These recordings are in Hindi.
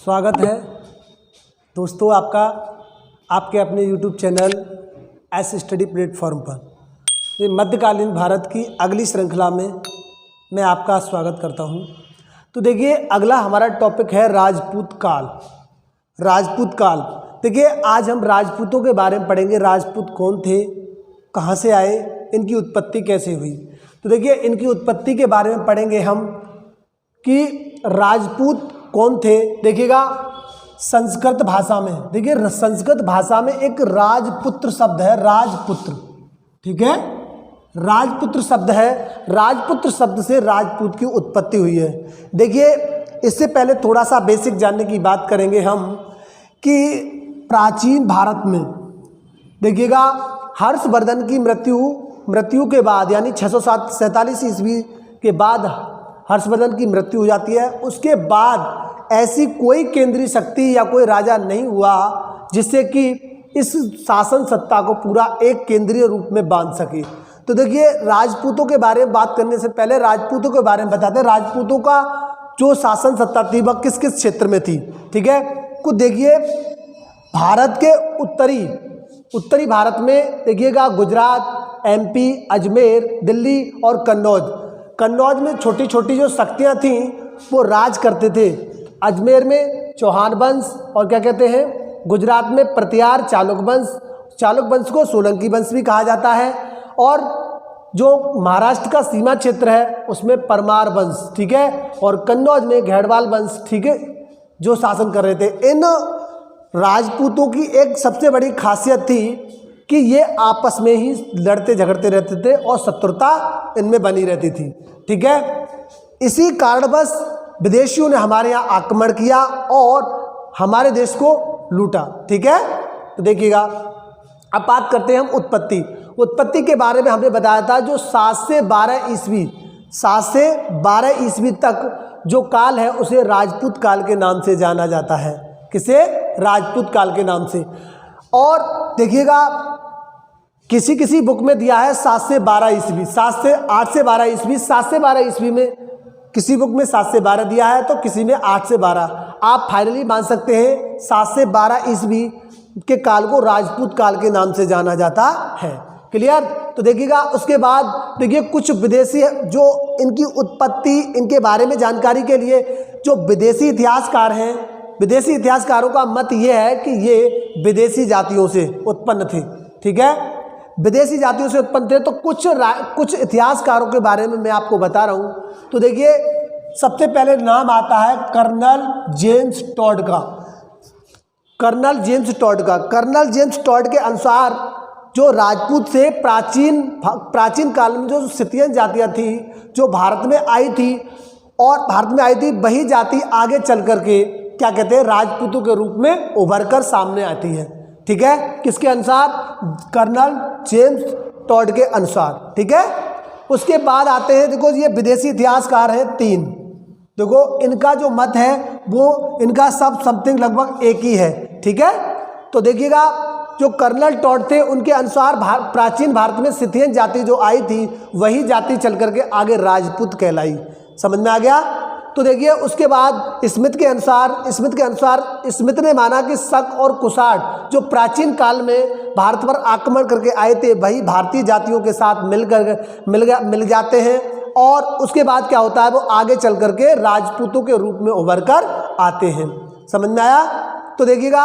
स्वागत है दोस्तों आपका आपके अपने YouTube channel S study platform पर। ये मध्यकालीन भारत की अगली श्रृंखला में मैं आपका स्वागत करता हूं। तो देखिए अगला हमारा टॉपिक है राजपूत काल। राजपूत काल देखिए आज हम राजपूतों के बारे में पढ़ेंगे। राजपूत कौन थे, कहां से आए, इनकी उत्पत्ति कैसे हुई। तो देखिए इनकी उत्पत्ति के बारे में पढ़ेंगे हम कि राजपूत कौन थे। देखिएगा संस्कृत भाषा में, देखिए संस्कृत भाषा में एक राजपुत्र शब्द है, राजपुत्र, ठीक है, राजपुत्र शब्द है। राजपुत्र शब्द से राजपूत की उत्पत्ति हुई है। देखिए इससे पहले थोड़ा सा बेसिक जानने की बात करेंगे हम कि प्राचीन भारत में देखिएगा हर्षवर्धन की मृत्यु के बाद यानी 647 ईस्वी के बाद हर्षवर्धन की मृत्यु हो जाती है। उसके बाद ऐसी कोई केंद्रीय शक्ति या कोई राजा नहीं हुआ जिससे कि इस शासन सत्ता को पूरा एक केंद्रीय रूप में बांध सके। तो देखिए राजपूतों के बारे में बात करने से पहले राजपूतों के बारे में बताते हैं। राजपूतों का जो शासन सत्ता थी वह किस किस क्षेत्र में थी, ठीक है। कुछ देखिए भारत के उत्तरी भारत में देखिएगा गुजरात, MP, अजमेर, दिल्ली और कन्नौज में छोटी छोटी जो शक्तियाँ थीं वो राज करते थे। अजमेर में चौहान वंश और क्या कहते हैं, गुजरात में प्रतिहार चालुक वंश को सोलंकी वंश भी कहा जाता है। और जो महाराष्ट्र का सीमा क्षेत्र है उसमें परमार वंश, ठीक है, और कन्नौज में घेड़वाल वंश, ठीक है, जो शासन कर रहे थे। इन राजपूतों की एक सबसे बड़ी खासियत थी कि ये आपस में ही लड़ते झगड़ते रहते थे और शत्रुता इनमें बनी रहती थी, ठीक है। इसी कारणवश विदेशियों ने हमारे यहाँ आक्रमण किया और हमारे देश को लूटा, ठीक है। तो देखिएगा अब बात करते हैं हम उत्पत्ति के बारे में। हमने बताया था जो 7 से 12 ईस्वी तक जो काल है उसे राजपूत काल के नाम से जाना जाता है। किसे? राजपूत काल के नाम से। और देखिएगा किसी बुक में दिया है 7 से 12 ईस्वी, 8 से 12 ईस्वी, 7 से 12 ईस्वी में किसी बुक में 7 से 12 दिया है तो किसी में 8 से 12। आप फाइनली मान सकते हैं 7 से 12 ईस्वी के काल को राजपूत काल के नाम से जाना जाता है। क्लियर? तो देखिएगा उसके बाद देखिए कुछ विदेशी जो इनकी उत्पत्ति, इनके बारे में जानकारी के लिए जो विदेशी इतिहासकार हैं, विदेशी इतिहासकारों का मत ये है कि ये विदेशी जातियों से उत्पन्न थे, ठीक है, विदेशी जातियों से उत्पन्न थे। तो कुछ इतिहासकारों के बारे में मैं आपको बता रहा हूँ। तो देखिए सबसे पहले नाम आता है कर्नल जेम्स टॉड का। कर्नल जेम्स टॉड के अनुसार जो राजपूत से प्राचीन काल में जो सिथियन जातियाँ थी जो भारत में आई थी वही जाति आगे चल करके क्या कहते हैं राजपूतों के रूप में उभर कर सामने आती है, ठीक है। किसके अनुसार? कर्नल जेम्स टॉड के अनुसार, ठीक है। उसके बाद आते हैं, देखो ये विदेशी इतिहासकार हैं 3। देखो इनका जो मत है वो इनका सब समथिंग लगभग एक ही है, ठीक है। तो देखिएगा जो कर्नल टॉड थे उनके अनुसार प्राचीन भारत में सिथियन जाति जो आई थी वही जाति चल करके आगे राजपूत कहलाई। समझ में आ गया? तो देखिए उसके बाद स्मिथ के अनुसार स्मिथ ने माना कि शक और कुषाण जो प्राचीन काल में भारत पर आक्रमण करके आए थे वही भारतीय जातियों के साथ मिल जाते हैं और उसके बाद क्या होता है वो आगे चल करके राजपूतों के रूप में उभर कर आते हैं। समझ में आया? तो देखिएगा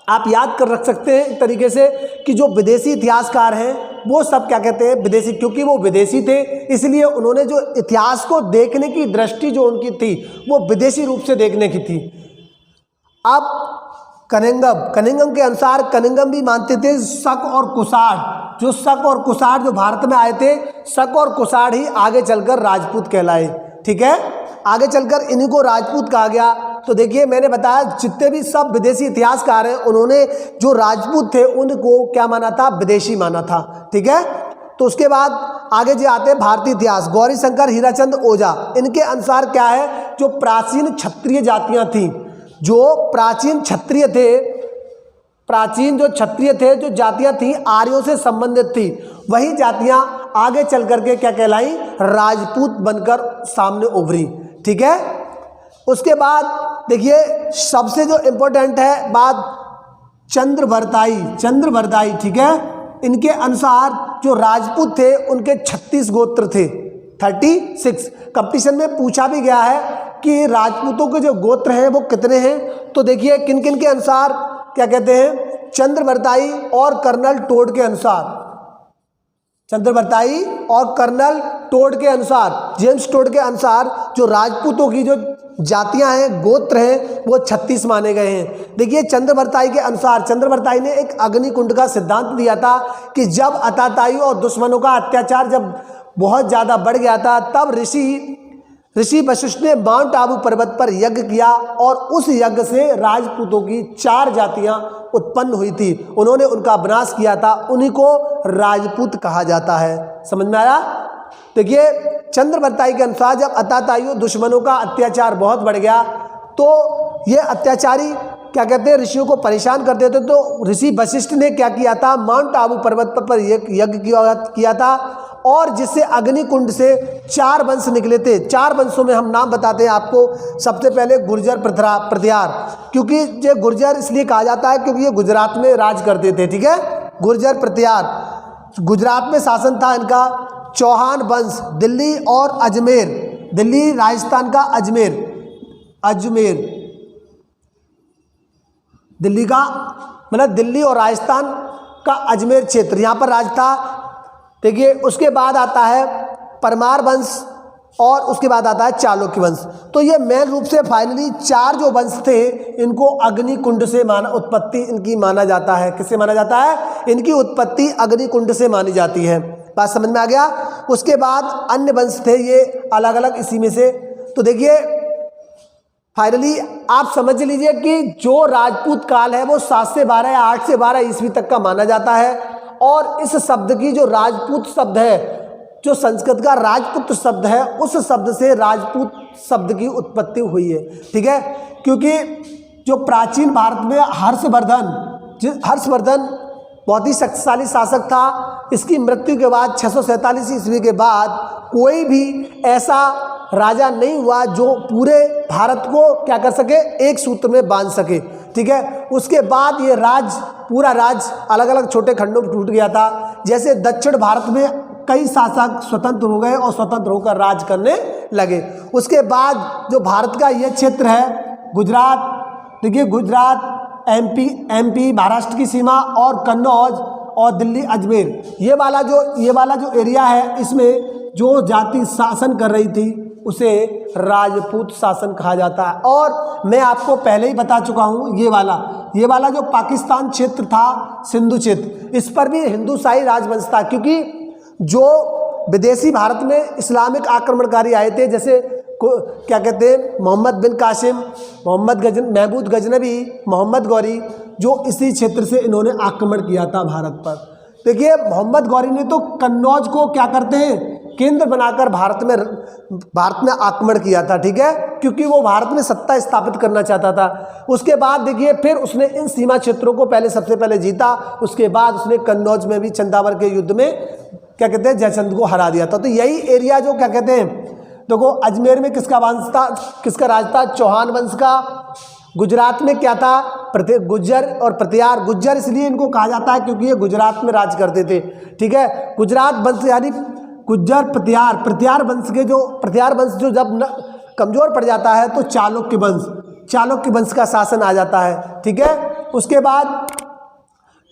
आप याद कर रख सकते हैं एक तरीके से कि जो विदेशी इतिहासकार हैं वो सब क्या कहते हैं विदेशी, क्योंकि वो विदेशी थे इसलिए उन्होंने जो इतिहास को देखने की दृष्टि जो उनकी थी वो विदेशी रूप से देखने की थी। अब कनिंघम के अनुसार कनिंघम भी मानते थे शक और कुषाण जो भारत में आए थे, शक और कुषाण ही आगे चलकर राजपूत कहलाए, ठीक है, आगे चलकर इन्हीं को राजपूत कहा गया। तो देखिए मैंने बताया जितने भी सब विदेशी इतिहासकार हैं उन्होंने जो राजपूत थे उनको क्या माना था? विदेशी माना था, ठीक है। तो उसके बाद आगे जो आते हैं भारतीय इतिहास, गौरीशंकर हीराचंद ओझा, इनके अनुसार क्या है जो प्राचीन क्षत्रिय जातियां थीं, जो प्राचीन जो क्षत्रिय थे जो जातियां थी आर्यों से संबंधित थी वही जातियां आगे चल करके क्या कहलाई? राजपूत बनकर सामने उभरी, ठीक है। उसके बाद देखिए सबसे जो इम्पोर्टेंट है बात चंद्रवरदाई, ठीक है। इनके अनुसार जो राजपूत थे उनके 36 गोत्र थे, 36। कंपटीशन में पूछा भी गया है कि राजपूतों के जो गोत्र हैं वो कितने हैं। तो देखिए किन किन के अनुसार क्या कहते हैं, चंद्रवरदाई और कर्नल टोड के अनुसार, चंद्रवरदाई और कर्नल टोड के अनुसार, जेम्स टोड के अनुसार जो राजपूतों की जो जातियां हैं, गोत्र हैं, वो 36 माने गए हैं। देखिए चंद्रवरदाई के अनुसार, चंद्रवरदाई ने एक अग्निकुंड का सिद्धांत दिया था कि जब अताताइयों और दुश्मनों का अत्याचार जब बहुत ज़्यादा बढ़ गया था, तब ऋषि वशिष्ठ ने माउंट आबू पर्वत पर यज्ञ किया और उस यज्ञ से राजपूतों की 4 जातियां उत्पन्न हुई थी। उन्होंने उनका विनाश किया था, उन्हीं को राजपूत कहा जाता है। समझ में आया? देखिए चंद्रवरदाई के अनुसार जब अताताइयों दुश्मनों का अत्याचार बहुत बढ़ गया तो ये अत्याचारी क्या कहते हैं, ऋषियों को परेशान करते थे। तो ऋषि वशिष्ठ ने क्या किया था, माउंट आबू पर्वत पर यज्ञ किया था और जिससे अग्निकुंड से 4 वंश निकले थे। 4 वंशों में हम नाम बताते हैं आपको। सबसे पहले गुर्जर प्रतिहार, क्योंकि ये गुर्जर इसलिए कहा जाता है क्योंकि ये गुजरात में राज करते थे, ठीक है। गुर्जर प्रतिहार, गुजरात में शासन था इनका। चौहान वंश, दिल्ली और अजमेर, दिल्ली राजस्थान का अजमेर दिल्ली का मतलब दिल्ली और राजस्थान का अजमेर क्षेत्र, यहाँ पर राज था। देखिए उसके बाद आता है परमार वंश और उसके बाद आता है चालुक्य वंश। तो ये मेन रूप से फाइनली 4 जो वंश थे इनको अग्निकुंड से उत्पत्ति इनकी माना जाता है। किससे माना जाता है? इनकी उत्पत्ति अग्निकुंड से मानी जाती है। बात समझ में आ गया? उसके बाद अन्य वंश थे ये अलग अलग इसी में से। तो देखिए फाइनली आप समझ लीजिए कि जो राजपूत काल है वो 7 से 12 या 8 से 12 ईस्वी तक का माना जाता है। और इस शब्द की जो राजपूत शब्द है, जो संस्कृत का राजपूत शब्द है, उस शब्द से राजपूत शब्द की उत्पत्ति हुई है, ठीक है। क्योंकि जो प्राचीन भारत में हर्षवर्धन बहुत ही शक्तिशाली शासक था। इसकी मृत्यु के बाद 647 ईस्वी के बाद कोई भी ऐसा राजा नहीं हुआ जो पूरे भारत को क्या कर सके, एक सूत्र में बांध सके, ठीक है। उसके बाद ये पूरा राज अलग अलग छोटे खंडों में टूट गया था। जैसे दक्षिण भारत में कई शासक स्वतंत्र हो गए और स्वतंत्र होकर राज करने लगे। उसके बाद जो भारत का ये क्षेत्र है गुजरात, देखिए गुजरात, एमपी महाराष्ट्र की सीमा और कन्नौज और दिल्ली अजमेर, ये वाला जो एरिया है, इसमें जो जाति शासन कर रही थी उसे राजपूत शासन कहा जाता है। और मैं आपको पहले ही बता चुका हूँ ये वाला जो पाकिस्तान क्षेत्र था, सिंधु क्षेत्र, इस पर भी हिंदूशाही राजवंश था। क्योंकि जो विदेशी भारत में इस्लामिक आक्रमणकारी आए थे, जैसे क्या कहते हैं मोहम्मद बिन कासिम, महमूद गजनबी, मोहम्मद गौरी, जो इसी क्षेत्र से इन्होंने आक्रमण किया था भारत पर। देखिए मोहम्मद गौरी ने तो कन्नौज को क्या करते हैं, केंद्र बनाकर भारत में आक्रमण किया था, ठीक है, क्योंकि वो भारत में सत्ता स्थापित करना चाहता था। उसके बाद देखिए फिर उसने इन सीमा क्षेत्रों को सबसे पहले जीता। उसके बाद उसने कन्नौज में भी चंदावर के युद्ध में क्या कहते हैं जयचंद को हरा दिया था। तो यही एरिया जो क्या कहते हैं, देखो अजमेर में किसका वंश था, किसका राज था, चौहान वंश का। गुजरात में क्या था, गुज्जर और प्रतिहार। गुज्जर इसलिए इनको कहा जाता है क्योंकि ये गुजरात में राज करते थे, ठीक है। गुजरात वंश यानी गुज्जर प्रतिहार वंश जो जब कमजोर पड़ जाता है तो चालुक्य वंश का शासन आ जाता है, ठीक है। उसके बाद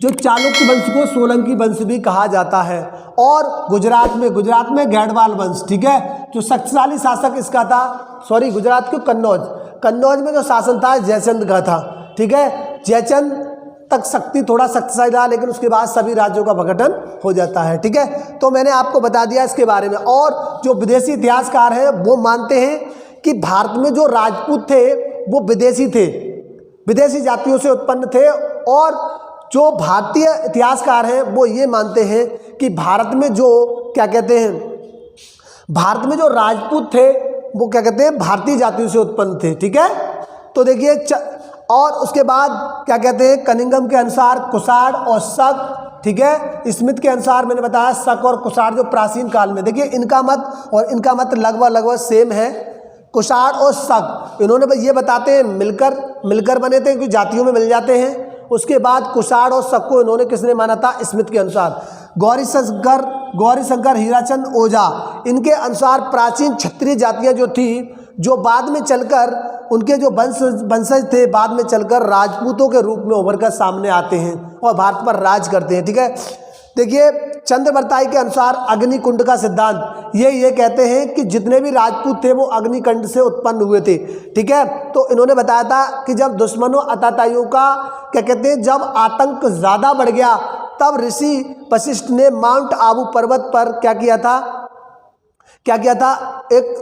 जो चालुक्य वंश को सोलंकी वंश भी कहा जाता है। और गुजरात में गैडवाल वंश, ठीक है, जो शक्तिशाली शासक इसका था, गुजरात के कन्नौज में जो शासन था जयचंद का था, ठीक है। जयचंद तक थोड़ा शक्तिशाली रहा, लेकिन उसके बाद सभी राज्यों का विघटन हो जाता है, ठीक है। तो मैंने आपको बता दिया इसके बारे में। और जो विदेशी इतिहासकार हैं वो मानते हैं कि भारत में जो राजपूत थे वो विदेशी जातियों से उत्पन्न थे। और जो भारतीय इतिहासकार हैं वो ये मानते हैं कि भारत में जो राजपूत थे वो क्या कहते हैं भारतीय जातियों से उत्पन्न थे, ठीक है। तो देखिए और उसके बाद क्या कहते हैं, कनिंगम के अनुसार कुषाण और शक, ठीक है। स्मिथ के अनुसार मैंने बताया शक और कुषाण जो प्राचीन काल में, देखिए इनका मत और इनका मत लगभग सेम है। कुषाण और शक, इन्होंने ये बताते हैं मिलकर बने थे क्योंकि जातियों में मिल जाते हैं। उसके बाद कुषाण और शक को इन्होंने किसने माना था? स्मिथ के अनुसार। गौरीशंकर हीराचंद ओझा, इनके अनुसार प्राचीन क्षत्रिय जातियां जो थी, जो बाद में चलकर उनके जो वंशज थे, बाद में चलकर राजपूतों के रूप में उभर कर सामने आते हैं और भारत पर राज करते हैं। ठीक है, देखिए चंद्रवर्ताई के अनुसार अग्निकुंड का सिद्धांत ये कहते हैं कि जितने भी राजपूत थे वो अग्निकुंड से उत्पन्न हुए थे। ठीक है, तो इन्होंने बताया था कि जब दुश्मनों अताताइयों का क्या कहते हैं, जब आतंक ज़्यादा बढ़ गया तब ऋषि वशिष्ठ ने माउंट आबू पर्वत पर क्या किया था? एक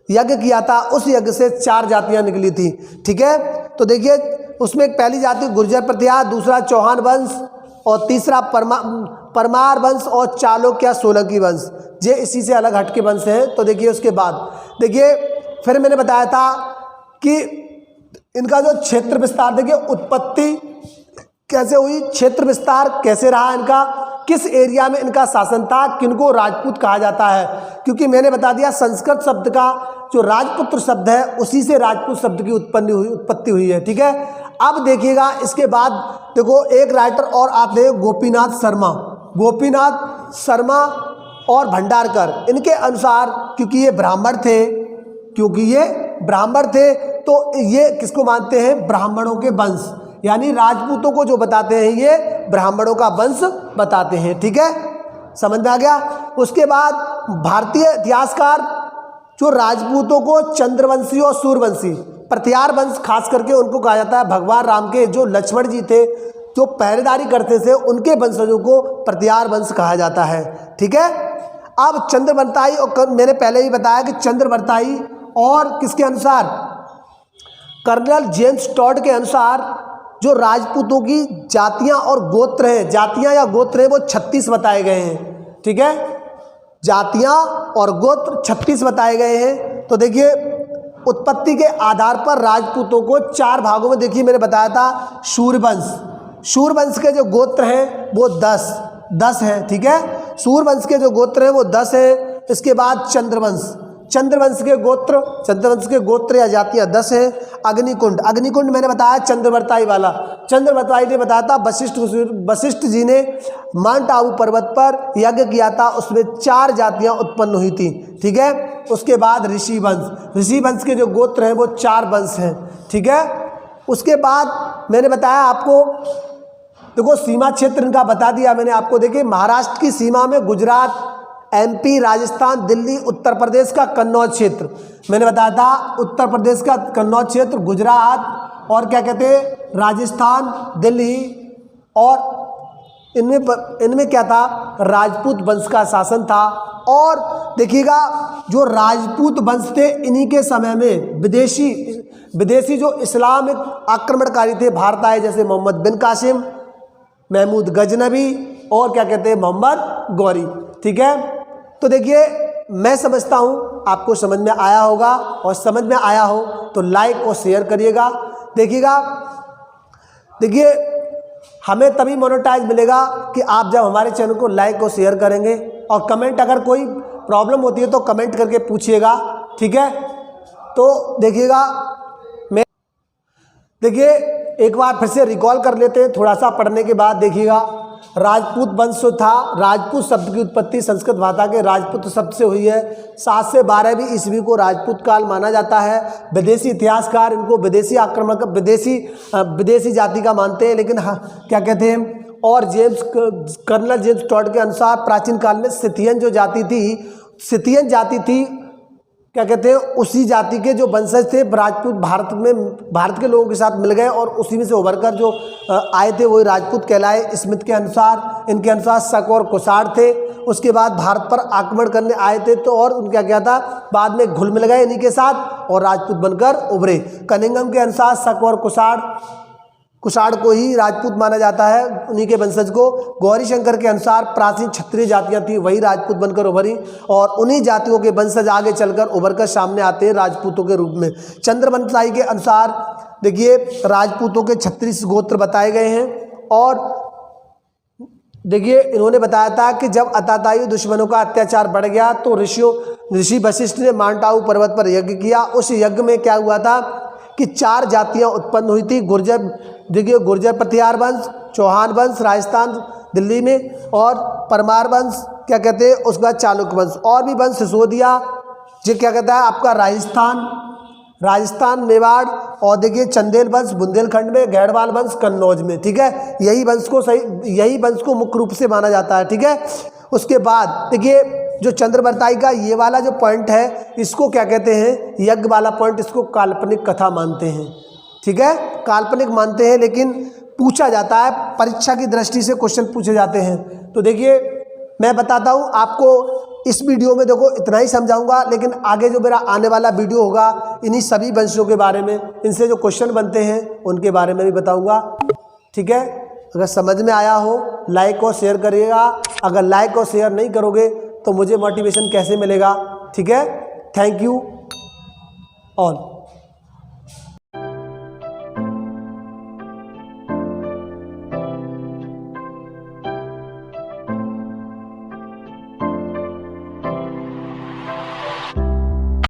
यज्ञ किया था। उस यज्ञ से 4 जातियां निकली थी। ठीक है, तो देखिए उसमें एक पहली जाति गुर्जर प्रतिहार, दूसरा चौहान वंश और तीसरा परमार वंश और चालुक्य सोलंकी वंश, ये इसी से अलग हटके वंश हैं। तो देखिए उसके बाद देखिए फिर मैंने बताया था कि इनका जो क्षेत्र विस्तार, देखिए उत्पत्ति कैसे हुई, क्षेत्र विस्तार कैसे रहा इनका, किस एरिया में इनका शासन था, किनको राजपूत कहा जाता है, क्योंकि मैंने बता दिया संस्कृत शब्द का जो राजपुत्र शब्द है उसी से राजपूत शब्द की उत्पत्ति हुई है। ठीक है, अब देखिएगा इसके बाद देखो एक राइटर और आते हैं गोपीनाथ शर्मा और भंडारकर। इनके अनुसार क्योंकि ये ब्राह्मण थे तो ये किसको मानते हैं? ब्राह्मणों के वंश, यानी राजपूतों को जो बताते हैं ये ब्राह्मणों का वंश बताते हैं। ठीक है, समझ में आ गया। उसके बाद भारतीय इतिहासकार जो राजपूतों को चंद्रवंशी और सूर्यवंशी, प्रतिहार वंश खास करके उनको कहा जाता है। भगवान राम के जो लक्ष्मण जी थे जो पहरेदारी करते थे उनके वंशजों को प्रतिहार वंश कहा जाता है। ठीक है, अब चंद्रवर्ताई, और मैंने पहले ही बताया कि चंद्रवर्ताई और किसके अनुसार? कर्नल जेम्स टॉड के अनुसार जो राजपूतों की जातियां और गोत्र हैं, जातियां या गोत्र हैं, वो 36 बताए गए हैं। ठीक है, जातियां और गोत्र 36 बताए गए हैं। तो देखिए उत्पत्ति के आधार पर राजपूतों को 4 भागों में, देखिए मैंने बताया था सूर्यवंश के जो गोत्र हैं वो 10 हैं। ठीक है, सूर्यवंश के जो गोत्र हैं वो 10 हैं। इसके बाद चंद्रवंश के गोत्र या जातियां 10 हैं। अग्निकुंड मैंने बताया चंद्रवर्ताई वाला, चंद्रवर्ताई ने बताया था वशिष्ठ जी ने माउंट आबू पर्वत पर यज्ञ किया था, उसमें 4 जातियां उत्पन्न हुई थी। ठीक है, उसके बाद ऋषि वंश के जो गोत्र हैं वो 4 वंश हैं। ठीक है, उसके बाद मैंने बताया आपको, देखो सीमा क्षेत्र इनका बता दिया मैंने आपको। देखिए महाराष्ट्र की सीमा में गुजरात, MP, राजस्थान, दिल्ली, उत्तर प्रदेश का कन्नौज क्षेत्र, मैंने बताया था उत्तर प्रदेश का कन्नौज क्षेत्र, गुजरात और क्या कहते हैं राजस्थान, दिल्ली, और इनमें क्या था? राजपूत वंश का शासन था। और देखिएगा जो राजपूत वंश थे इन्हीं के समय में विदेशी जो इस्लामिक आक्रमणकारी थे भारत आए, जैसे मोहम्मद बिन कासिम, महमूद गजनबी और क्या कहते हैं मोहम्मद गौरी। ठीक है, तो देखिए मैं समझता हूँ आपको समझ में आया होगा, और समझ में आया हो तो लाइक और शेयर करिएगा। देखिए हमें तभी मोनेटाइज मिलेगा कि आप जब हमारे चैनल को लाइक और शेयर करेंगे, और कमेंट, अगर कोई प्रॉब्लम होती है तो कमेंट करके पूछिएगा। ठीक है, तो देखिए एक बार फिर से रिकॉल कर लेते हैं थोड़ा सा पढ़ने के बाद। देखिएगा राजपूत वंश था, राजपूत शब्द की उत्पत्ति संस्कृत भाषा के राजपूत शब्द से हुई है। 7 से 12वीं ईस्वी को राजपूत काल माना जाता है। विदेशी इतिहासकार इनको विदेशी आक्रमण, विदेशी जाति का मानते हैं, लेकिन क्या कहते हैं, और कर्नल जेम्स टॉड के अनुसार प्राचीन काल में सिथियन जाति थी, क्या कहते हैं, उसी जाति के जो वंशज थे राजपूत भारत के लोगों के साथ मिल गए और उसी में से उभरकर जो आए थे वही राजपूत कहलाए। स्मिथ के अनुसार, इनके अनुसार शक और कुषाण थे, उसके बाद भारत पर आक्रमण करने आए थे, तो और उनका क्या था, बाद में घुल मिल गए इन्हीं के साथ और राजपूत बनकर उभरे। कनिंघम के अनुसार शक और कुषाण को ही राजपूत माना जाता है, उन्हीं के वंशज को। गौरीशंकर के अनुसार प्राचीन क्षत्रिय जातियां थी वही राजपूत बनकर उभरी, और उन्हीं जातियों के वंशज आगे चलकर उभरकर सामने आते हैं राजपूतों के रूप में। चंद्रवंशाई के अनुसार देखिए राजपूतों के 36 गोत्र बताए गए हैं, और देखिए इन्होंने बताया था कि जब अताताई दुश्मनों का अत्याचार बढ़ गया तो ऋषि वशिष्ठ ने माउंट पर्वत पर यज्ञ किया। उस यज्ञ में क्या हुआ था कि 4 जातियां उत्पन्न हुई थी। गुर्जर, देखिए गुर्जर प्रतिहार वंश, चौहान वंश राजस्थान दिल्ली में, और परमार वंश क्या कहते हैं, उसके बाद चालुक्य वंश, और भी वंश सिसोदिया जो क्या कहता है आपका राजस्थान मेवाड़, और देखिए चंदेल वंश बुंदेलखंड में, गैड़वाल वंश कन्नौज में। ठीक है, यही वंश को मुख्य रूप से माना जाता है। ठीक है, उसके बाद देखिए जो चंद्रवर्ताई का ये वाला जो पॉइंट है इसको क्या कहते हैं, यज्ञ वाला पॉइंट, इसको काल्पनिक कथा मानते हैं। ठीक है, काल्पनिक मानते हैं, लेकिन पूछा जाता है, परीक्षा की दृष्टि से क्वेश्चन पूछे जाते हैं। तो देखिए मैं बताता हूँ आपको, इस वीडियो में देखो इतना ही समझाऊंगा, लेकिन आगे जो मेरा आने वाला वीडियो होगा इन्हीं सभी वंशों के बारे में, इनसे जो क्वेश्चन बनते हैं उनके बारे में भी बताऊंगा। ठीक है, अगर समझ में आया हो लाइक और शेयर करिएगा। अगर लाइक और शेयर नहीं करोगे तो मुझे मोटिवेशन कैसे मिलेगा। ठीक है, थैंक यू ऑल।